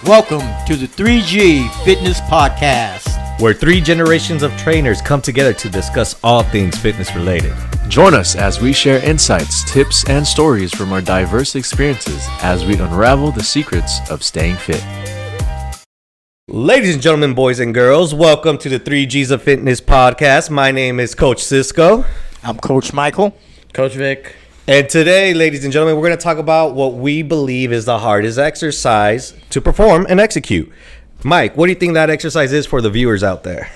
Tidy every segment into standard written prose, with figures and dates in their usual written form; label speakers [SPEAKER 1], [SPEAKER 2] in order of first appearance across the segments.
[SPEAKER 1] Welcome to the 3G Fitness Podcast,
[SPEAKER 2] where 3 generations of trainers come together to discuss all things fitness related.
[SPEAKER 3] Join us as we share insights, tips, and stories from our diverse experiences as we unravel the secrets of staying fit.
[SPEAKER 2] Ladies and gentlemen, boys and girls, welcome to the 3Gs of Fitness Podcast. My name is Coach Cisco.
[SPEAKER 1] I'm Coach Michael.
[SPEAKER 4] Coach Vic.
[SPEAKER 2] And today, ladies and gentlemen, we're going to talk about what we believe is the hardest exercise to perform and execute. Mike, what do you think that exercise is for the viewers out there?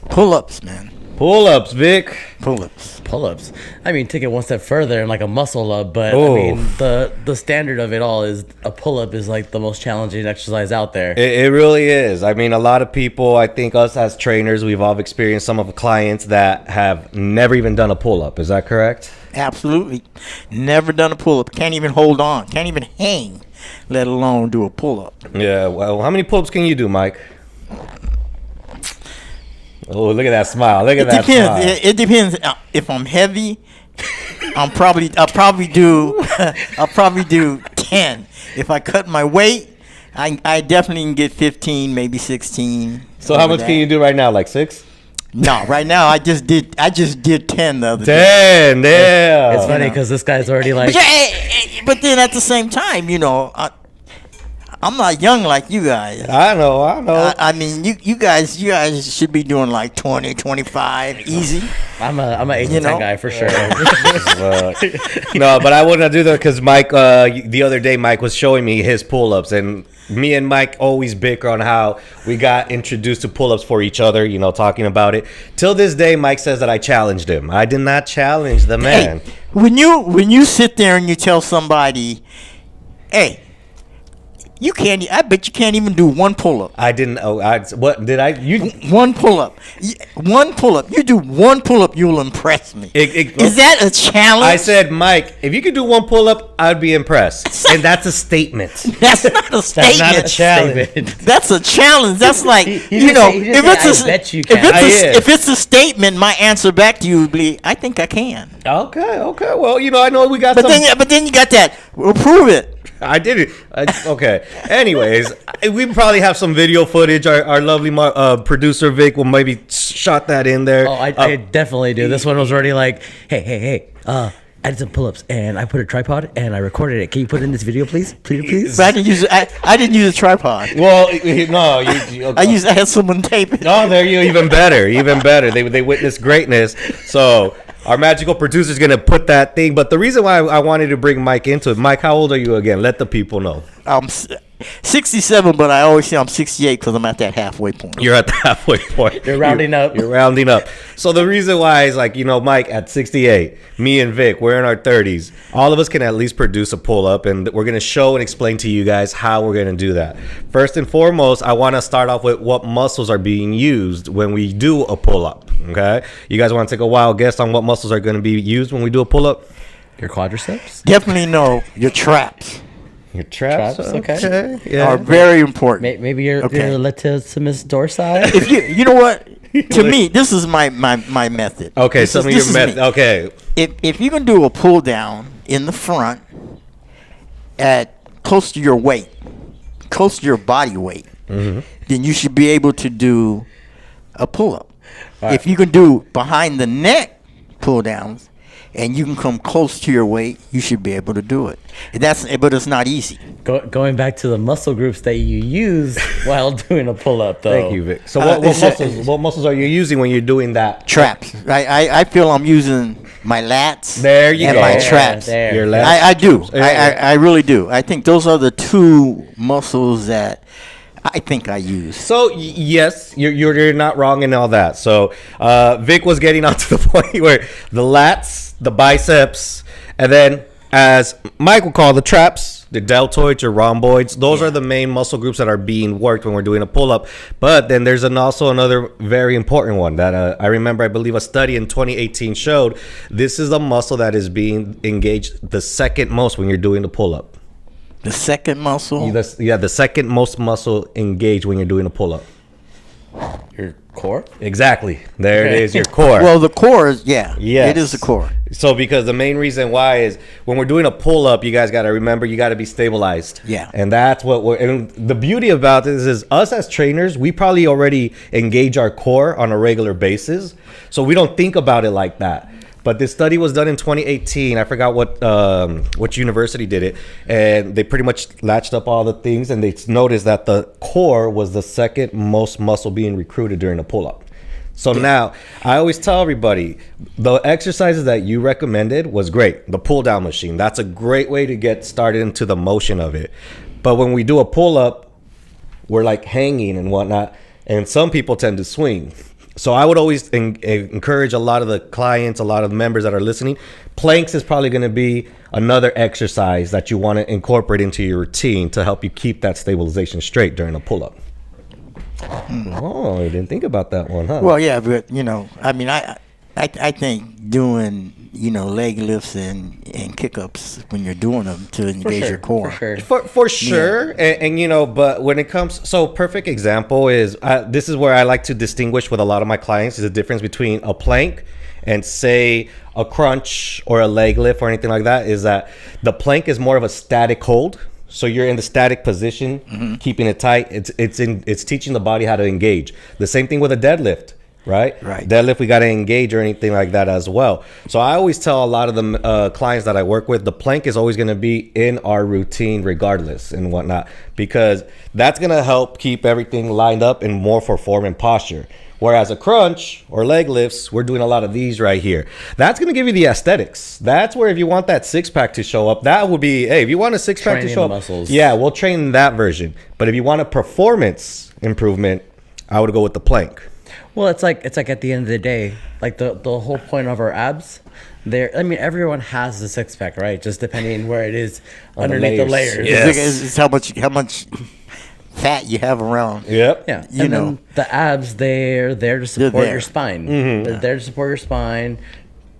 [SPEAKER 1] Pull-ups, man.
[SPEAKER 2] Pull-ups, Vic.
[SPEAKER 4] Pull-ups. I mean, take it one step further and like a muscle up, but
[SPEAKER 2] Oh.
[SPEAKER 4] I mean, the standard of it all is a pull-up is like the most challenging exercise out there.
[SPEAKER 2] It really is. I mean, a lot of people, I think us as trainers, we've all experienced some of the clients that have never even done a pull-up. Is that correct?
[SPEAKER 1] Absolutely. Never done a pull-up. Can't even hold on. Can't even hang, let alone do a pull-up.
[SPEAKER 2] Yeah, well, how many pull-ups can you do, Mike? Oh, look at that smile. Look at that smile.
[SPEAKER 1] It depends. If I'm heavy, I'll probably do 10. If I cut my weight, I definitely can get 15, maybe 16.
[SPEAKER 2] So how much can you do right now? Like 6?
[SPEAKER 1] No, right now I just did 10 the other day.
[SPEAKER 2] 10, yeah.
[SPEAKER 4] It's funny because this guy's already like.
[SPEAKER 1] But then at the same time, you know, I'm not young like you guys.
[SPEAKER 2] I know.
[SPEAKER 1] I mean, you guys should be doing like 20, 25, easy.
[SPEAKER 4] I'm an 8 to 10 guy for sure.
[SPEAKER 2] No, but I wouldn't do that because Mike, the other day, Mike was showing me his pull-ups, and me and Mike always bicker on how we got introduced to pull-ups for each other, you know, talking about it. Till this day, Mike says that I challenged him. I did not challenge the man.
[SPEAKER 1] Hey, when you sit there and you tell somebody, hey, I bet you can't even do one pull-up.
[SPEAKER 2] I didn't. What did I? You
[SPEAKER 1] One pull-up. One pull-up. You do one pull-up, you'll impress me. Is that a challenge?
[SPEAKER 2] I said, Mike, if you could do one pull-up, I'd be impressed. And that's a statement.
[SPEAKER 1] That's not a statement.
[SPEAKER 2] That's not a challenge.
[SPEAKER 1] That's a challenge. That's like,
[SPEAKER 4] He bet you can.
[SPEAKER 1] If it's a statement, my answer back to you would be, I think I can.
[SPEAKER 2] Okay. Well, you know, I know we got
[SPEAKER 1] But then you got that. Well, prove it.
[SPEAKER 2] I did it. Okay. Anyways, we probably have some video footage. Our lovely producer Vic will maybe shot that in there.
[SPEAKER 4] Oh, I definitely do. This one was already like, hey. I did some pull-ups and I put a tripod and I recorded it. Can you put it in this video, please? Please.
[SPEAKER 1] But I didn't use a tripod.
[SPEAKER 2] Well, no, you
[SPEAKER 1] I had someone tape it.
[SPEAKER 2] Oh, there you even better. They witness greatness. So our magical producer is gonna put that thing. But the reason why I wanted to bring Mike into it, Mike, how old are you again? Let the people know.
[SPEAKER 1] I'm 67, but I always say I'm 68 because I'm at that halfway point.
[SPEAKER 2] You're at the halfway point.
[SPEAKER 4] You're rounding up.
[SPEAKER 2] You're rounding up. So the reason why is like, you know, Mike at 68, me and Vic, we're in our 30s. All of us can at least produce a pull-up, and we're going to show and explain to you guys how we're going to do that. First and foremost, I want to start off with what muscles are being used when we do a pull-up, okay? You guys want to take a wild guess on what muscles are going to be used when we do a pull-up?
[SPEAKER 4] Your quadriceps?
[SPEAKER 1] Definitely know your traps.
[SPEAKER 2] Your traps?
[SPEAKER 4] Okay.
[SPEAKER 2] Yeah.
[SPEAKER 1] Are very important.
[SPEAKER 4] Maybe your latissimus dorsi?
[SPEAKER 1] If you know what? To me, this is my method.
[SPEAKER 2] Okay, some of your method. Okay.
[SPEAKER 1] If you can do a pull down in the front at close to your weight, close to your body weight, then you should be able to do a pull up. Right. If you can do behind the neck pull downs, and you can come close to your weight, you should be able to do it. But it's not easy.
[SPEAKER 4] Going back to the muscle groups that you use while doing a pull-up, though.
[SPEAKER 2] Thank you, Vic. So what muscles are you using when you're doing that?
[SPEAKER 1] Traps. I feel I'm using my lats.
[SPEAKER 2] There you
[SPEAKER 1] and
[SPEAKER 2] go.
[SPEAKER 1] my traps.
[SPEAKER 2] Your lats.
[SPEAKER 1] I do. I really do. I think those are the two muscles that I think I use.
[SPEAKER 2] So yes, you're not wrong in all that. So Vic was getting on to the point where the lats, the biceps, and then as Mike would call the traps, the deltoids or rhomboids, those are the main muscle groups that are being worked when we're doing a pull-up. But then there's also another very important one that I remember, I believe a study in 2018 showed this is the muscle that is being engaged the second most when you're doing the pull-up.
[SPEAKER 1] The second muscle?
[SPEAKER 2] The second most muscle engaged when you're doing a pull-up.
[SPEAKER 4] Your core?
[SPEAKER 2] Exactly. There it is, your core.
[SPEAKER 1] Well, the core is
[SPEAKER 2] Yes.
[SPEAKER 1] it is the core.
[SPEAKER 2] So because the main reason why is when we're doing a pull up, you guys got to remember you got to be stabilized.
[SPEAKER 1] Yeah.
[SPEAKER 2] And that's what we're, and the beauty about this is us as trainers, we probably already engage our core on a regular basis. So we don't think about it like that. But this study was done in 2018. I forgot what university did it, and they pretty much latched up all the things, and they noticed that the core was the second most muscle being recruited during a pull-up. So now, I always tell everybody, the exercises that you recommended was great. The pull-down machine, that's a great way to get started into the motion of it. But when we do a pull-up, we're like hanging and whatnot, and some people tend to swing. So I would always encourage a lot of the clients, a lot of the members that are listening, planks is probably going to be another exercise that you want to incorporate into your routine to help you keep that stabilization straight during a pull-up. Oh, you didn't think about that one, huh?
[SPEAKER 1] Well, yeah, but I mean, I think doing leg lifts and kick-ups when you're doing them to engage your core.
[SPEAKER 2] For sure. And but when it comes, so perfect example is this is where I like to distinguish with a lot of my clients is the difference between a plank and say a crunch or a leg lift or anything like that, is that the plank is more of a static hold. So you're in the static position, keeping it tight. It's teaching the body how to engage. The same thing with a deadlift. Right. Deadlift, we got to engage or anything like that as well. So I always tell a lot of the clients that I work with, the plank is always going to be in our routine regardless and whatnot, because that's going to help keep everything lined up and more for form and posture. Whereas a crunch or leg lifts, we're doing a lot of these right here. That's going to give you the aesthetics. That's where if you want that six-pack to show up, that would be, hey, if you want a six-pack to show up,
[SPEAKER 4] muscles.
[SPEAKER 2] Yeah, we'll train that version. But if you want a performance improvement, I would go with the plank.
[SPEAKER 4] Well, it's like at the end of the day, like the whole point of our abs, everyone has a six pack, right? Just depending where it is underneath the layers.
[SPEAKER 2] Yes.
[SPEAKER 1] It's how much fat you have around.
[SPEAKER 2] Yep.
[SPEAKER 4] Yeah. Then the abs, they're there to support your spine.
[SPEAKER 2] Mm-hmm.
[SPEAKER 4] They're there to support your spine.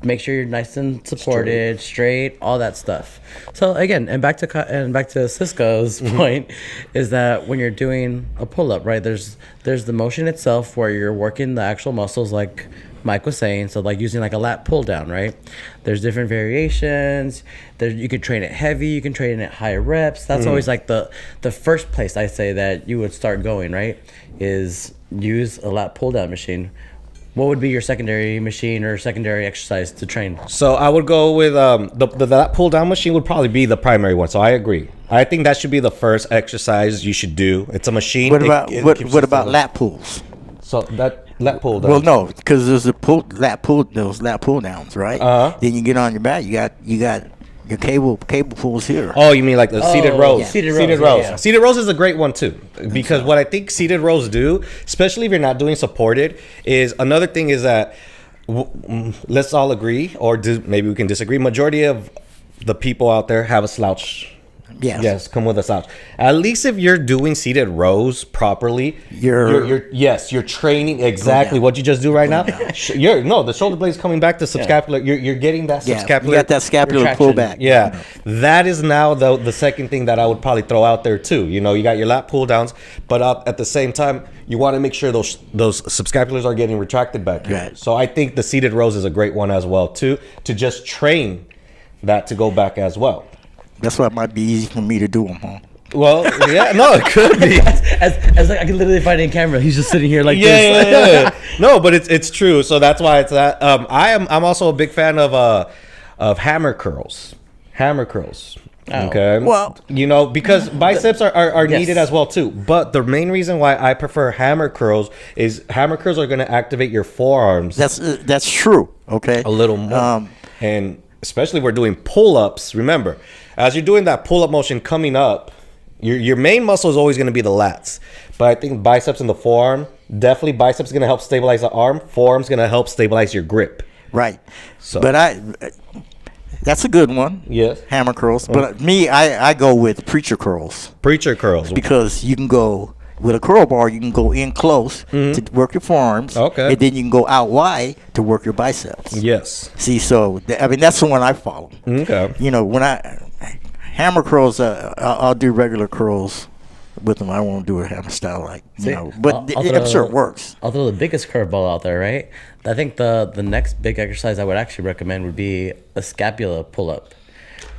[SPEAKER 4] Make sure you're nice and supported, straight, all that stuff. So again, and back to Cisco's point, is that when you're doing a pull up, right? There's the motion itself where you're working the actual muscles, like Mike was saying. So like using like a lat pull down, right? There's different variations. You can train it heavy, you can train it at higher reps. That's always like the first place I say that you would start going, right? Is use a lat pull down machine. What would be your secondary machine or secondary exercise to train?
[SPEAKER 2] So I would go with that pull down machine would probably be the primary one. So I agree. I think that should be the first exercise you should do. It's a machine.
[SPEAKER 1] What about lat pulls?
[SPEAKER 2] So that lat pull down.
[SPEAKER 1] Well, no, because there's those lat pull downs, right? Then you get on your back. You got your cable pulls here.
[SPEAKER 2] Oh, you mean like the seated rows?
[SPEAKER 4] Yeah. Seated
[SPEAKER 2] rows.
[SPEAKER 4] yeah.
[SPEAKER 2] Seated rows is a great one too, because what I think seated rows do, especially if you're not doing supported, is another thing is that let's all agree, or maybe we can disagree. Majority of the people out there have a slouch. Yes, come with a slouch. At least if you're doing seated rows properly, you're training exactly what you just do right now. The shoulder blade is coming back to subscapular. You're getting that subscapular.
[SPEAKER 1] You got that scapular pullback.
[SPEAKER 2] Yeah, that is now the second thing that I would probably throw out there too. You got your lat pull downs, but at the same time, you want to make sure those subscapulars are getting retracted back here.
[SPEAKER 1] Right.
[SPEAKER 2] So I think the seated rows is a great one as well too, to just train that to go back as well.
[SPEAKER 1] That's why it might be easy for me to do them, huh?
[SPEAKER 2] Well, yeah, no, it could be.
[SPEAKER 4] as like I can literally find it in camera. He's just sitting here like this.
[SPEAKER 2] Yeah. No, but it's true. So that's why it's that. I'm also a big fan of hammer curls. Hammer curls.
[SPEAKER 4] Oh.
[SPEAKER 2] Okay.
[SPEAKER 1] Well,
[SPEAKER 2] because biceps are needed as well too. But the main reason why I prefer hammer curls is hammer curls are going to activate your forearms.
[SPEAKER 1] That's true. Okay.
[SPEAKER 2] A little more. And especially we're doing pull-ups. Remember, as you're doing that pull-up motion coming up, your main muscle is always going to be the lats. But I think biceps and the forearm, definitely biceps is going to help stabilize the arm. Forearm's going to help stabilize your grip.
[SPEAKER 1] Right.
[SPEAKER 2] So,
[SPEAKER 1] but that's a good one.
[SPEAKER 2] Yes.
[SPEAKER 1] Hammer curls. But I go with preacher curls.
[SPEAKER 2] Preacher curls.
[SPEAKER 1] Because you can go with a curl bar, you can go in close to work your forearms.
[SPEAKER 2] Okay.
[SPEAKER 1] And then you can go out wide to work your biceps.
[SPEAKER 2] Yes.
[SPEAKER 1] See, so that's the one I follow.
[SPEAKER 2] Okay.
[SPEAKER 1] When I hammer curls, I'll do regular curls with them. I won't do a hammer style
[SPEAKER 4] See,
[SPEAKER 1] but I'm sure it works.
[SPEAKER 4] I'll throw the biggest curveball out there, right? I think the next big exercise I would actually recommend would be a scapula pull-up,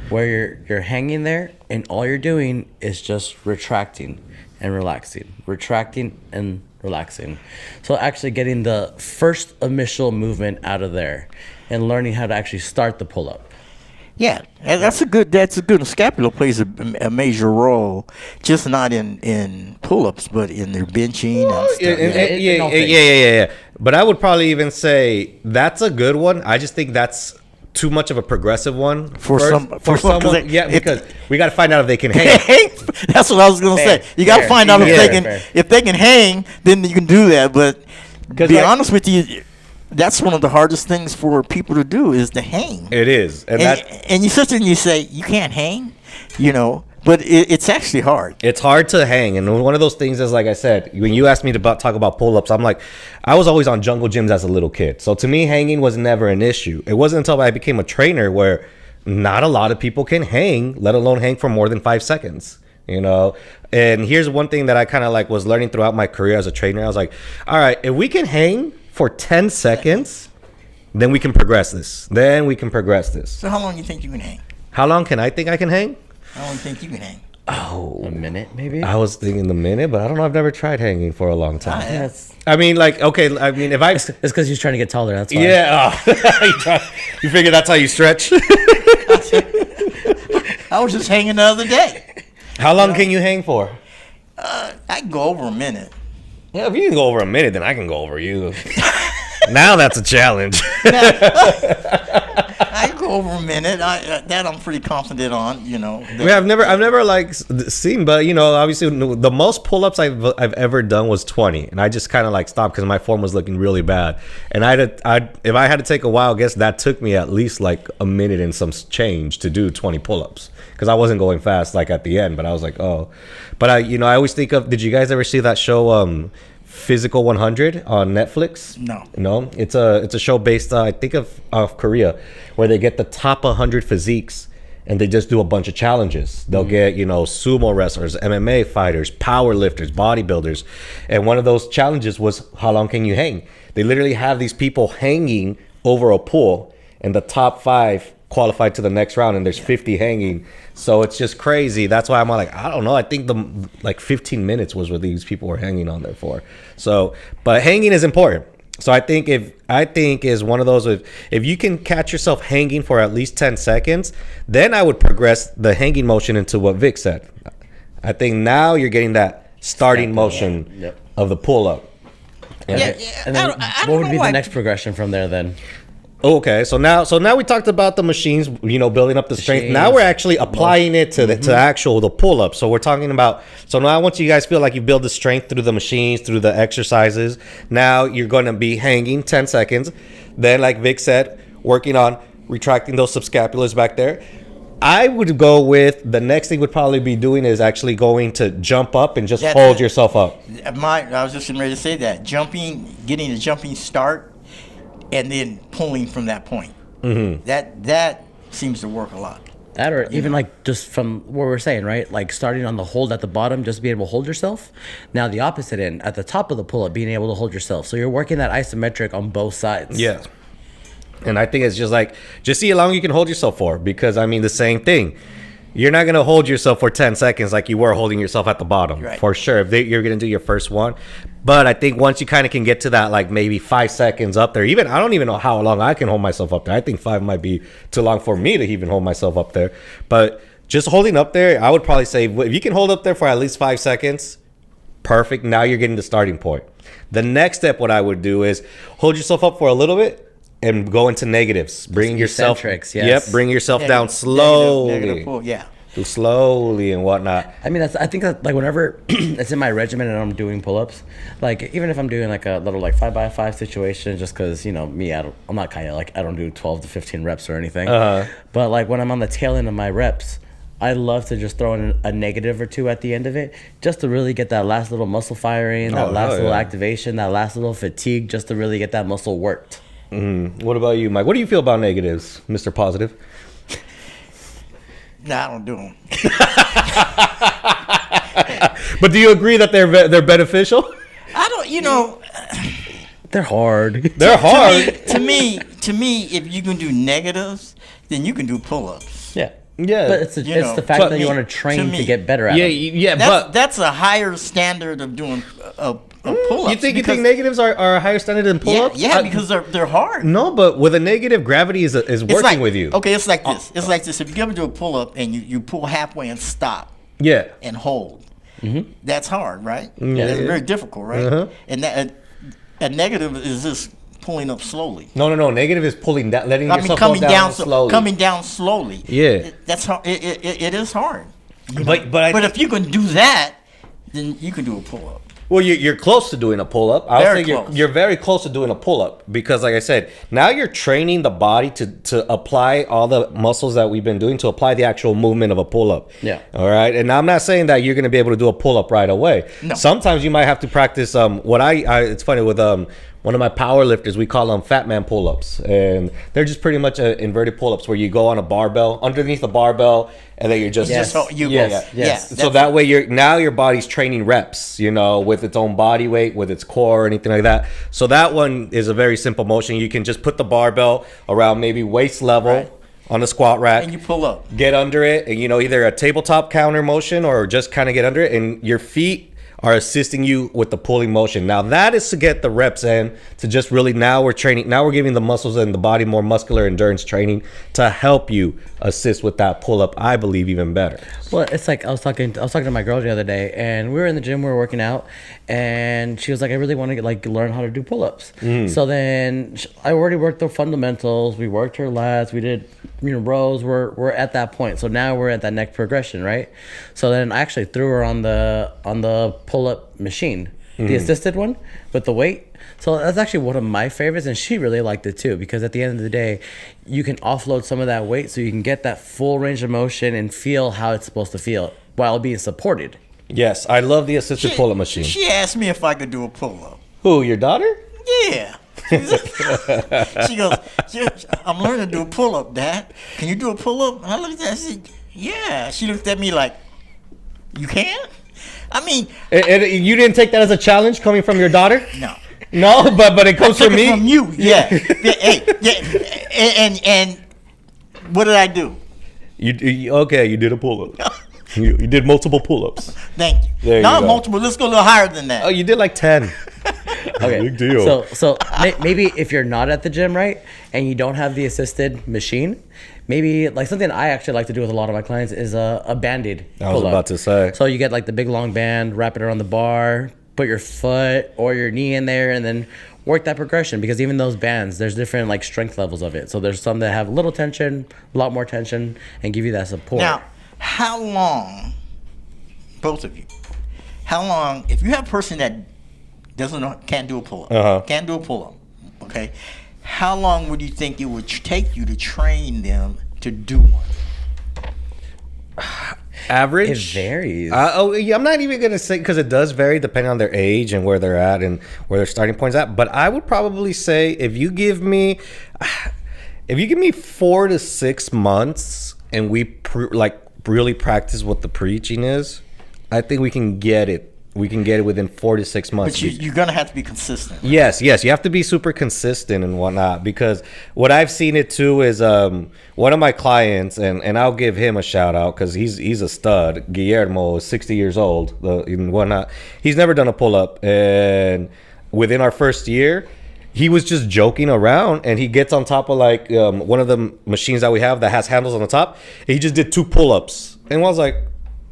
[SPEAKER 4] where you're hanging there and all you're doing is just retracting and relaxing, retracting and relaxing. So actually getting the first initial movement out of there and learning how to actually start the pull-up.
[SPEAKER 1] Yeah, and that's a good. Scapula plays a major role, just not in pull-ups, but in their benching and stuff.
[SPEAKER 2] Yeah. But I would probably even say that's a good one. I just think that's too much of a progressive one
[SPEAKER 1] For someone.
[SPEAKER 2] Because we got to find out if they can hang.
[SPEAKER 1] That's what I was gonna say. You got to find out if they can hang. Then you can do that. But be honest with you, that's one of the hardest things for people to do is to hang.
[SPEAKER 2] It is,
[SPEAKER 1] and you sit there and you say you can't hang, but it's actually hard.
[SPEAKER 2] It's hard to hang, and one of those things is, like I said, when you asked me to talk about pull-ups, I'm like, I was always on jungle gyms as a little kid, so to me, hanging was never an issue. It wasn't until I became a trainer where not a lot of people can hang, let alone hang for more than 5 seconds. And here's one thing that I kind of was learning throughout my career as a trainer. I was like, all right, if we can hang for 10 seconds, then we can progress this.
[SPEAKER 1] So how long do you think you can hang?
[SPEAKER 2] How long can I think I can hang?
[SPEAKER 1] How long do you think you can hang?
[SPEAKER 4] A minute, maybe?
[SPEAKER 2] I was thinking the minute, but I don't know. I've never tried hanging for a long time.
[SPEAKER 4] Yes.
[SPEAKER 2] I mean, if I...
[SPEAKER 4] It's because he's trying to get taller, that's why.
[SPEAKER 2] Yeah. You figure that's how you stretch?
[SPEAKER 1] I was just hanging the other day.
[SPEAKER 2] How long can you hang for?
[SPEAKER 1] I can go over a minute.
[SPEAKER 2] Yeah, if you can go over a minute, then I can go over you. Now that's a challenge.
[SPEAKER 1] I can go over a minute. That I'm pretty confident on.
[SPEAKER 2] I've never seen, but obviously the most pull-ups I've ever done was 20, and I just kind of stopped because my form was looking really bad. And if I had to take a while, I guess that took me at least a minute and some change to do 20 pull-ups because I wasn't going fast at the end. But I was like, oh, but I always think of. Did you guys ever see that show? Physical 100 on Netflix? No. It's a show based, I think of Korea, where they get the top 100 physiques and they just do a bunch of challenges. They'll get sumo wrestlers, MMA fighters, power lifters, bodybuilders, and one of those challenges was how long can you hang? They literally have these people hanging over a pool, and the top 5 qualified to the next round, and there's 50 hanging. So it's just crazy. That's why I'm like, I don't know. I think the 15 minutes was what these people were hanging on there for. So, but hanging is important. So I think is one of those, if you can catch yourself hanging for at least 10 seconds, then I would progress the hanging motion into what Vic said. I think now you're getting that starting motion of the pull up.
[SPEAKER 4] And then what would be the next progression from there then?
[SPEAKER 2] Okay, so now we talked about the machines, building up the strength. Now we're actually applying it to the pull up. So we're talking about. So now once you guys feel like you build the strength through the machines, through the exercises, now you're going to be hanging 10 seconds. Then, like Vic said, working on retracting those subscapulars back there. I would go with the next thing would probably be doing is actually going to jump up and just hold yourself up.
[SPEAKER 1] I was just getting ready to say that getting a jumping start. And then pulling from that point. Mm-hmm. That seems to work a lot.
[SPEAKER 4] That or even just from what we're saying, right? Starting on the hold at the bottom, just being able to hold yourself. Now the opposite end, at the top of the pull-up, being able to hold yourself. So you're working that isometric on both sides.
[SPEAKER 2] Yeah. And I think it's just see how long you can hold yourself for. Because, the same thing. You're not going to hold yourself for 10 seconds like you were holding yourself at the bottom. Right. For sure. If you're going to do your first one. But I think once you kind of can get to that, maybe 5 seconds up there. I don't even know how long I can hold myself up there. I think 5 might be too long for me to even hold myself up there. But just holding up there, I would probably say if you can hold up there for at least 5 seconds, perfect. Now you're getting the starting point. The next step, what I would do is hold yourself up for a little bit. And go into negatives. Bring yourself.
[SPEAKER 4] Yes.
[SPEAKER 2] Yep. Bring yourself down slowly.
[SPEAKER 1] Negative pull, yeah.
[SPEAKER 2] Do slowly and whatnot.
[SPEAKER 4] I think that whenever it's in my regimen and I'm doing pull-ups, even if I'm doing a little 5x5 situation, just because me, I'm not kind of I don't do 12 to 15 reps or anything. But when I'm on the tail end of my reps, I love to just throw in a negative or two at the end of it, just to really get that last little muscle firing, that last little activation, that last little fatigue, just to really get that muscle worked.
[SPEAKER 2] Mm-hmm. What about you, Mike? What do you feel about negatives, Mr. Positive?
[SPEAKER 1] Nah, I don't do them.
[SPEAKER 2] But do you agree that they're beneficial?
[SPEAKER 1] I don't, you know,
[SPEAKER 4] They're hard.
[SPEAKER 2] They're hard.
[SPEAKER 1] to me, if you can do negatives, then you can do pull-ups.
[SPEAKER 4] Yeah.
[SPEAKER 2] Yeah.
[SPEAKER 4] But it's
[SPEAKER 1] You
[SPEAKER 4] it's
[SPEAKER 1] know,
[SPEAKER 4] the fact
[SPEAKER 1] but
[SPEAKER 4] that you
[SPEAKER 1] me-
[SPEAKER 4] want to train
[SPEAKER 1] to
[SPEAKER 4] to
[SPEAKER 1] me-
[SPEAKER 4] get better at
[SPEAKER 2] Yeah,
[SPEAKER 4] it.
[SPEAKER 2] yeah, but
[SPEAKER 1] That's a higher standard of doing a pull-ups.
[SPEAKER 2] you think
[SPEAKER 1] because-
[SPEAKER 2] negatives are a higher standard than pull-ups?
[SPEAKER 1] Yeah, because they're hard.
[SPEAKER 2] No, but with a negative, gravity is
[SPEAKER 1] It's
[SPEAKER 2] working
[SPEAKER 1] like,
[SPEAKER 2] with you.
[SPEAKER 1] Okay, it's like this. It's like this. If you ever do a pull-up and you pull halfway and stop
[SPEAKER 2] Yeah.
[SPEAKER 1] and hold, that's hard, right?
[SPEAKER 2] Yeah.
[SPEAKER 1] That's very difficult, right?
[SPEAKER 2] Uh-huh.
[SPEAKER 1] And that a negative is just pulling up slowly.
[SPEAKER 2] No. Negative is pulling down, letting
[SPEAKER 1] I mean,
[SPEAKER 2] yourself
[SPEAKER 1] coming
[SPEAKER 2] go down slowly.
[SPEAKER 1] coming down slowly.
[SPEAKER 2] Yeah.
[SPEAKER 1] That's hard. It is hard.
[SPEAKER 2] But
[SPEAKER 1] If you can do that, then you can do a pull-up.
[SPEAKER 2] Well, you're close to doing a pull-up. I would
[SPEAKER 1] Very
[SPEAKER 2] say
[SPEAKER 1] close.
[SPEAKER 2] you're very close to doing a pull-up because, like I said, now you're training the body to apply all the muscles that we've been doing to apply the actual movement of a pull-up.
[SPEAKER 4] Yeah.
[SPEAKER 2] All right. And I'm not saying that you're going to be able to do a pull-up right away.
[SPEAKER 1] No.
[SPEAKER 2] Sometimes you might have to practice. It's funny with one of my power lifters, we call them fat man pull-ups, and they're just pretty much inverted pull-ups where you go on a barbell underneath the barbell, and then you're just
[SPEAKER 1] Yes. So you
[SPEAKER 2] yes,
[SPEAKER 1] go.
[SPEAKER 2] yes.
[SPEAKER 1] Yeah,
[SPEAKER 2] So that way your body's training reps, with its own body weight, with its core or anything like that. So that one is a very simple motion. You can just put the barbell around maybe waist level
[SPEAKER 1] Right.
[SPEAKER 2] on the squat rack.
[SPEAKER 1] and you pull up.
[SPEAKER 2] Get under it, and either a tabletop counter motion or just kind of get under it, and your feet are assisting you with the pulling motion. Now that is to get the reps in, to just really, now we're giving the muscles and the body more muscular endurance training to help you assist with that pull up, I believe, even better.
[SPEAKER 4] Well, it's like I was talking to my girl the other day, and we were in the gym, we were working out, and she was like, I really want to learn how to do pull-ups. So then I already worked the fundamentals, we worked her lats, we did rows. We're at that point. So now we're at that next progression, right? So then I actually threw her on the pull-up machine, the assisted one with the weight. So that's actually one of my favorites, and she really liked it too, because at the end of the day, you can offload some of that weight so you can get that full range of motion and feel how it's supposed to feel while being supported.
[SPEAKER 2] Yes, I love the assisted pull up machine.
[SPEAKER 1] She asked me if I could do a pull-up.
[SPEAKER 2] Who, your daughter?
[SPEAKER 1] Yeah. She goes, I'm learning to do a pull-up, Dad. Can you do a pull-up? And I looked at her and said, yeah. She looked at me like, you can? I mean,
[SPEAKER 2] And you didn't take that as a challenge coming from your daughter?
[SPEAKER 1] no.
[SPEAKER 2] No, but it comes
[SPEAKER 1] Took
[SPEAKER 2] from
[SPEAKER 1] it
[SPEAKER 2] me.
[SPEAKER 1] from you, yeah. And what did I do?
[SPEAKER 2] You did a pull up. You did multiple pull ups.
[SPEAKER 1] Thank you.
[SPEAKER 2] There you
[SPEAKER 1] Not
[SPEAKER 2] go.
[SPEAKER 1] multiple. Let's go a little higher than that.
[SPEAKER 2] Oh, you did like 10.
[SPEAKER 4] Okay.
[SPEAKER 2] Big deal.
[SPEAKER 4] So maybe if you're not at the gym, right, and you don't have the assisted machine, maybe like something I actually like to do with a lot of my clients is a Band-Aid
[SPEAKER 2] I was
[SPEAKER 4] pull-up.
[SPEAKER 2] about to say.
[SPEAKER 4] So you get like the big long band, wrap it around the bar, put your foot or your knee in there, and then work that progression, because even those bands, there's different like strength levels of it. So there's some that have a little tension, a lot more tension, and give you that support.
[SPEAKER 1] Now, how long, both of you, if you have a person that can't do a pull-up, can't do a pull-up, okay, how long would you think it would take you to train them to do one?
[SPEAKER 2] Average?
[SPEAKER 4] It varies.
[SPEAKER 2] Yeah, I'm not even going to say, because it does vary depending on their age and where they're at and where their starting point's at. But I would probably say if you give me 4 to 6 months and we really practice what the preaching is, I think we can get it. We can get it within 4 to 6 months.
[SPEAKER 1] But you're going to have to be consistent.
[SPEAKER 2] Yes, you have to be super consistent and whatnot, because what I've seen it too is one of my clients, and I'll give him a shout out because he's a stud. Guillermo is 60 years old and whatnot. He's never done a pull up, and within our first year, he was just joking around, and he gets on top of one of the machines that we have that has handles on the top. And he just did 2 pull ups, and I was like,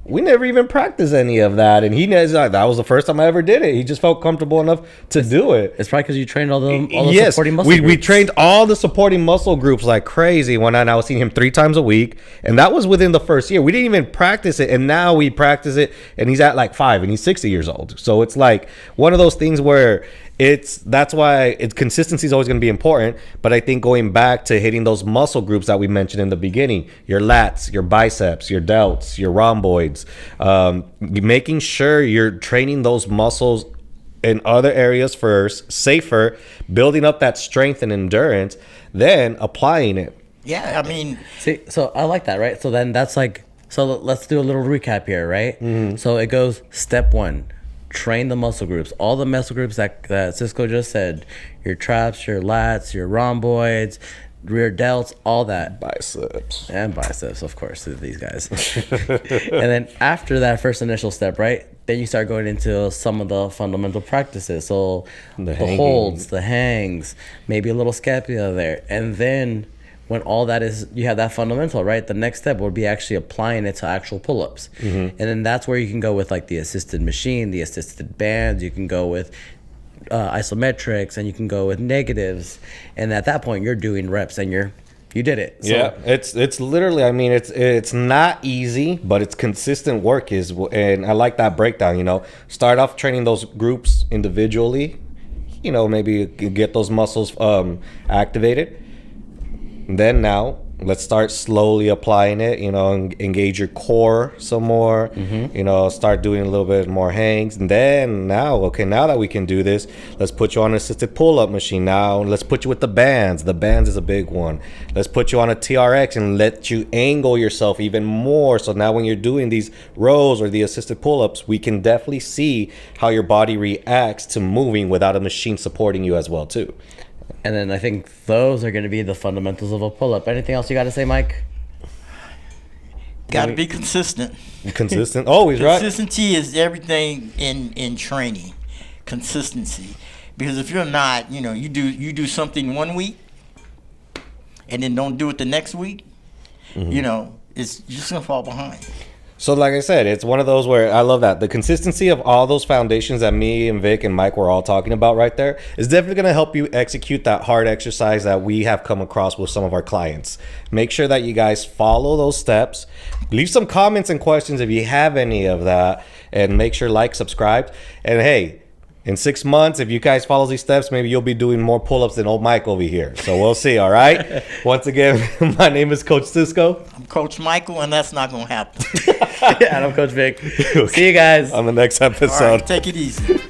[SPEAKER 2] we never even practiced any of that, and he knows that was the first time I ever did it. He just felt comfortable enough to do it.
[SPEAKER 4] It's probably because you trained all the
[SPEAKER 2] Yes,
[SPEAKER 4] supporting muscle
[SPEAKER 2] we
[SPEAKER 4] groups.
[SPEAKER 2] trained all the supporting muscle groups like crazy. When I was seeing him 3 times a week, and that was within the first year. We didn't even practice it, and now we practice it, and he's at like 5, and he's 60 years old. So it's like one of those things where that's why consistency is always going to be important. But I think going back to hitting those muscle groups that we mentioned in the beginning, your lats, your biceps, your delts, your rhomboids, making sure you're training those muscles in other areas first, safer, building up that strength and endurance, then applying it.
[SPEAKER 1] Yeah, I mean,
[SPEAKER 4] See, so I like that, right? So then that's like So let's do a little recap here, right? So it goes step 1, train the muscle groups. All the muscle groups that Cisco just said, your traps, your lats, your rhomboids, rear delts, all that.
[SPEAKER 2] Biceps.
[SPEAKER 4] And biceps, of course, to these guys. And then after that first initial step, right? Then you start going into some of the fundamental practices. So the holds, the hangs, maybe a little scapula there. And then when all that is, you have that fundamental, right? The next step would be actually applying it to actual pull-ups. And then that's where you can go with like the assisted machine, the assisted bands. You can go with isometrics, and you can go with negatives. And at that point, you're doing reps, and you did it. So,
[SPEAKER 2] Yeah, it's literally. I mean, it's not easy, but it's consistent work and I like that breakdown. You know, start off training those groups individually. You know, maybe get those muscles activated. Then now let's start slowly applying it. You know, engage your core some more. You know, start doing a little bit more hangs, and then now that we can do this, let's put you on an assisted pull-up machine. Now let's put you with the bands. The bands is a big one. Let's put you on a TRX and let you angle yourself even more. So now when you're doing these rows or the assisted pull-ups, we can definitely see how your body reacts to moving without a machine supporting you as well too.
[SPEAKER 4] and then I think those are going to be the fundamentals of a pull-up. Anything else you got to say, Mike?
[SPEAKER 1] Got to be consistent.
[SPEAKER 2] Consistent, always, right?
[SPEAKER 1] Consistency is everything in training. Consistency, because if you're not, you do something one week, and then don't do it the next week, it's you're just gonna fall behind.
[SPEAKER 2] So like I said, it's one of those where I love that. The consistency of all those foundations that me and Vic and Mike were all talking about right there is definitely going to help you execute that hard exercise that we have come across with some of our clients. Make sure that you guys follow those steps. Leave some comments and questions if you have any of that. And make sure like, subscribe. And hey, in 6 months, if you guys follow these steps, maybe you'll be doing more pull-ups than old Mike over here. So we'll see, all right? Once again, my name is Coach Cisco.
[SPEAKER 1] I'm Coach Michael, and that's not going to happen.
[SPEAKER 4] And I'm Coach Vic. See you guys
[SPEAKER 2] On the next episode.
[SPEAKER 1] All right, take it easy.